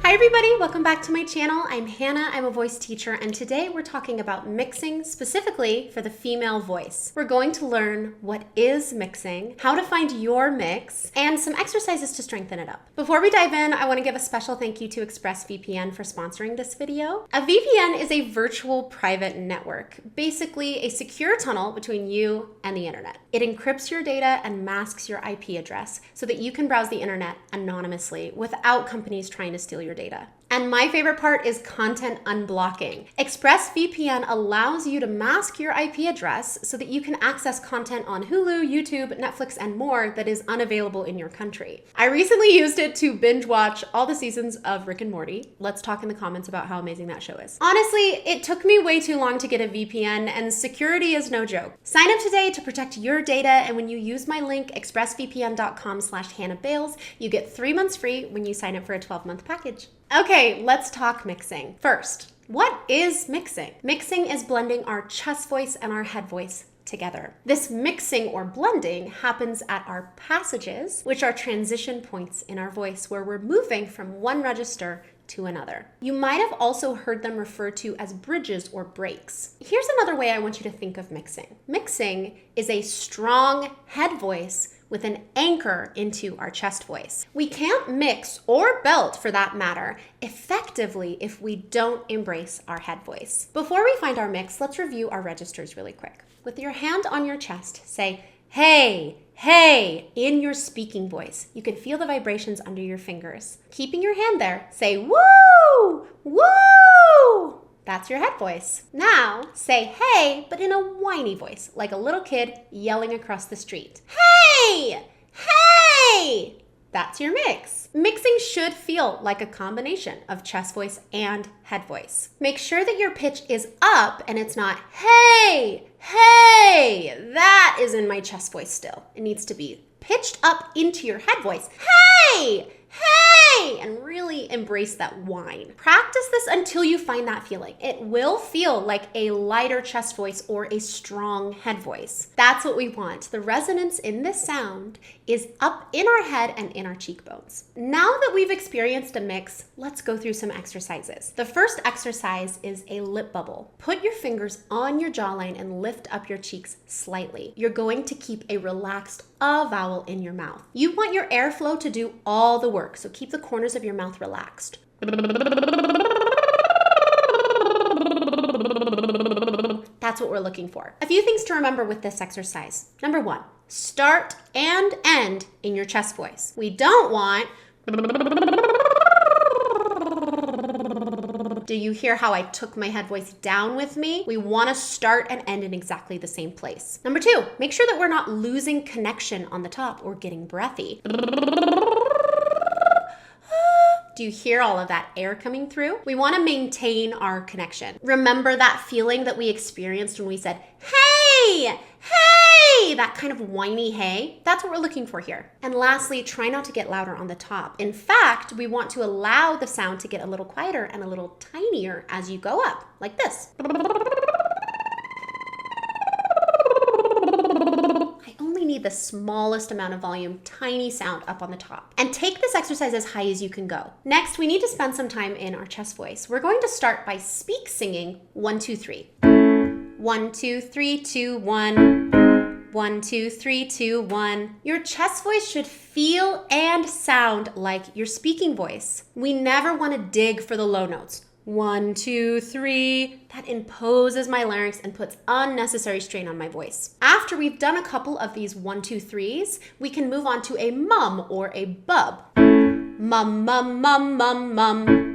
Hi everybody, welcome back to my channel. I'm Hannah, I'm a voice teacher, and today we're talking about mixing specifically for the female voice. We're going to learn what is mixing, how to find your mix, and some exercises to strengthen it up. Before we dive in, I want to give a special thank you to ExpressVPN for sponsoring this video. A VPN is a virtual private network, basically a secure tunnel between you and the internet. It encrypts your data and masks your IP address so that you can browse the internet anonymously without companies trying to steal your data. And my favorite part is content unblocking. ExpressVPN allows you to mask your IP address so that you can access content on Hulu, YouTube, Netflix, and more that is unavailable in your country. I recently used it to binge watch all the seasons of Rick and Morty. Let's talk in the comments about how amazing that show is. Honestly, it took me way too long to get a VPN, and security is no joke. Sign up today to protect your data, and when you use my link, expressvpn.com/HannahBales, you get 3 months free when you sign up for a 12-month package. Okay, let's talk mixing. First, what is mixing? Mixing is blending our chest voice and our head voice together. This mixing or blending happens at our passages, which are transition points in our voice where we're moving from one register to another. You might have also heard them referred to as bridges or breaks. Here's another way I want you to think of mixing. Mixing is a strong head voice with an anchor into our chest voice. We can't mix or belt, for that matter, effectively if we don't embrace our head voice. Before we find our mix, let's review our registers really quick. With your hand on your chest, say, hey, hey, in your speaking voice. You can feel the vibrations under your fingers. Keeping your hand there, say, woo, woo. That's your head voice. Now, say hey, but in a whiny voice, like a little kid yelling across the street. Hey! Hey! That's your mix. Mixing should feel like a combination of chest voice and head voice. Make sure that your pitch is up and it's not hey, hey. That is in my chest voice still. It needs to be pitched up into your head voice. Hey! Hey! And really embrace that whine. Practice this until you find that feeling. It will feel like a lighter chest voice or a strong head voice. That's what we want. The resonance in this sound is up in our head and in our cheekbones. Now that we've experienced a mix, let's go through some exercises. The first exercise is a lip bubble. Put your fingers on your jawline and lift up your cheeks slightly. You're going to keep a relaxed vowel in your mouth. You want your airflow to do all the work, so keep the corners of your mouth relaxed. That's what we're looking for. A few things to remember with this exercise. Number 1, start and end in your chest voice. We don't want... Do you hear how I took my head voice down with me? We want to start and end in exactly the same place. Number 2, make sure that we're not losing connection on the top or getting breathy. Do you hear all of that air coming through? We want to maintain our connection. Remember that feeling that we experienced when we said, hey, hey, that kind of whiny hey? That's what we're looking for here. And lastly, try not to get louder on the top. In fact, we want to allow the sound to get a little quieter and a little tinier as you go up, like this. Need the smallest amount of volume, tiny sound up on the top. And take this exercise as high as you can go. Next, we need to spend some time in our chest voice. We're going to start by speak singing 1, 2, 3. 1, 2, 3, 2, 1. 1, 2, 3, 2, 1. Your chest voice should feel and sound like your speaking voice. We never want to dig for the low notes. 1, 2, 3. That imposes my larynx and puts unnecessary strain on my voice. After we've done a couple of these 1, 2, 3s, we can move on to a mum or a bub. Mum, mum, mum, mum, mum.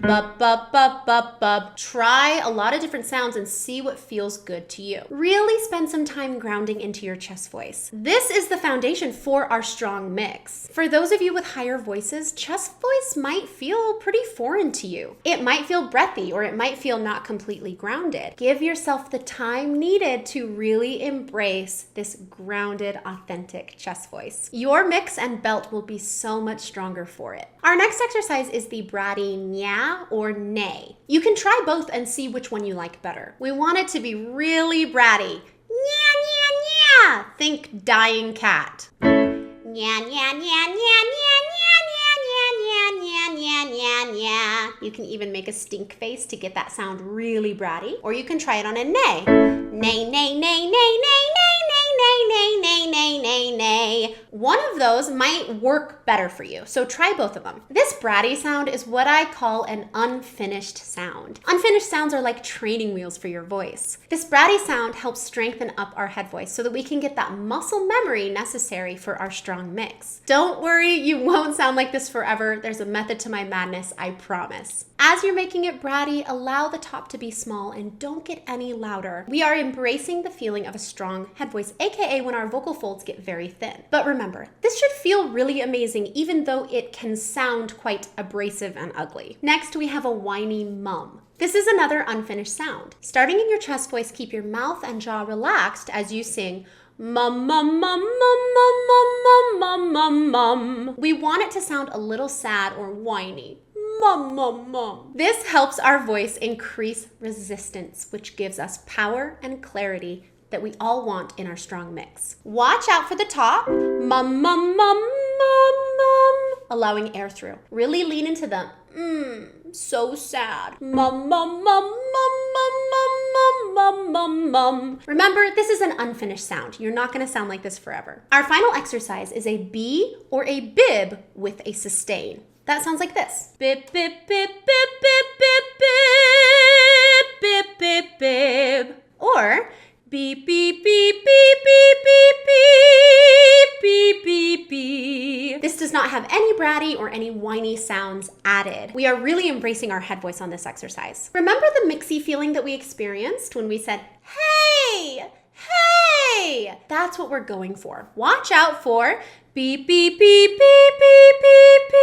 Bub, bub, bub, bub, bub. Try a lot of different sounds and see what feels good to you. Really spend some time grounding into your chest voice. This is the foundation for our strong mix. For those of you with higher voices, chest voice might feel pretty foreign to you. It might feel breathy or it might feel not completely grounded. Give yourself the time needed to really embrace this grounded, authentic chest voice. Your mix and belt will be so much stronger for it. Our next exercise is the Bratty Nay or Nay. You can try both and see which one you like better. We want it to be really bratty. Nya, nya, nya. Think dying cat. Nya, nya, nya, nya, nya, nya, nya, nya, nya, nya, nya, nya, nya. You can even make a stink face to get that sound really bratty, or you can try it on a neigh. Neigh, neigh, neigh, neigh, neigh, neigh, neigh, neigh, neigh, neigh, neigh, neigh. One of those might work better for you, so try both of them. This bratty sound is what I call an unfinished sound. Unfinished sounds are like training wheels for your voice. This bratty sound helps strengthen up our head voice so that we can get that muscle memory necessary for our strong mix. Don't worry, you won't sound like this forever. There's a method to my madness, I promise. As you're making it bratty, allow the top to be small and don't get any louder. We are embracing the feeling of a strong head voice, aka when our vocal folds get very thin. But remember, this should feel really amazing even though it can sound quite abrasive and ugly. Next, we have a whiny mum. This is another unfinished sound. Starting in your chest voice, keep your mouth and jaw relaxed as you sing mum, mum, mum, mum, mum, mum, mum, mum, mum. We want it to sound a little sad or whiny. Mum, mum, mum. This helps our voice increase resistance, which gives us power and clarity that we all want in our strong mix. Watch out for the top. Mum, mum, mum, mum, mum. Allowing air through. Really lean into the so sad. Mum, mum, mum, mum, mum, mum, mum, mum, mum. Remember, this is an unfinished sound. You're not gonna sound like this forever. Our final exercise is a B or a bib with a sustain. That sounds like this. Bib, bib, bib, bib, bib, bib, bib, bib, bib, bib. Or beep, beep, beep, beep, beep, beep, beep, beep, beep, beep. This does not have any bratty or any whiny sounds added. We are really embracing our head voice on this exercise. Remember the mixy feeling that we experienced when we said, hey, hey? That's what we're going for. Watch out for beep, beep, beep, beep, beep, beep, beep.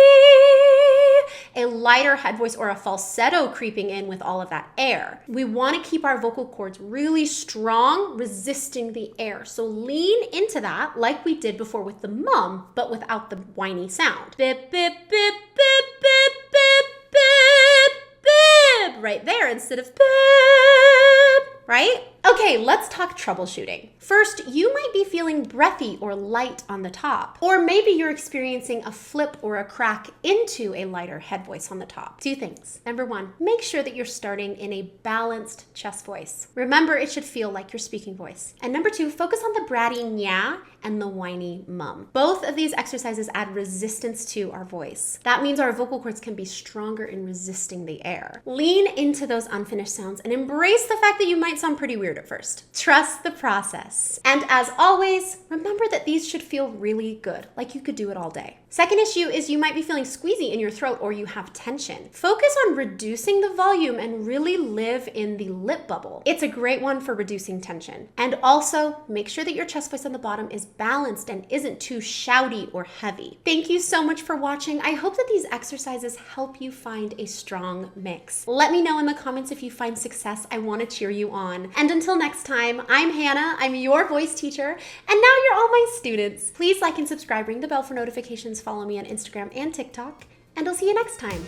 A lighter head voice or a falsetto creeping in with all of that air. We want to keep our vocal cords really strong, resisting the air. So lean into that like we did before with the mum, but without the whiny sound. Bip, bip, bip, bip, bip, bip, bip, bip. Right there instead of bip, right? Okay, let's talk troubleshooting. First, you might be feeling breathy or light on the top, or maybe you're experiencing a flip or a crack into a lighter head voice on the top. 2 things. Number 1, make sure that you're starting in a balanced chest voice. Remember, it should feel like your speaking voice. And number 2, focus on the bratty nya and the whiny mum. Both of these exercises add resistance to our voice. That means our vocal cords can be stronger in resisting the air. Lean into those unfinished sounds and embrace the fact that you might sound pretty weird at first. Trust the process. And as always, remember that these should feel really good, like you could do it all day. Second issue is you might be feeling squeezy in your throat or you have tension. Focus on reducing the volume and really live in the lip bubble. It's a great one for reducing tension. And also make sure that your chest voice on the bottom is balanced and isn't too shouty or heavy. Thank you so much for watching. I hope that these exercises help you find a strong mix. Let me know in the comments if you find success. I want to cheer you on. And until next time, I'm Hannah. I'm your voice teacher, and now you're all my students. Please like and subscribe, ring the bell for notifications, follow me on Instagram and TikTok, and I'll see you next time.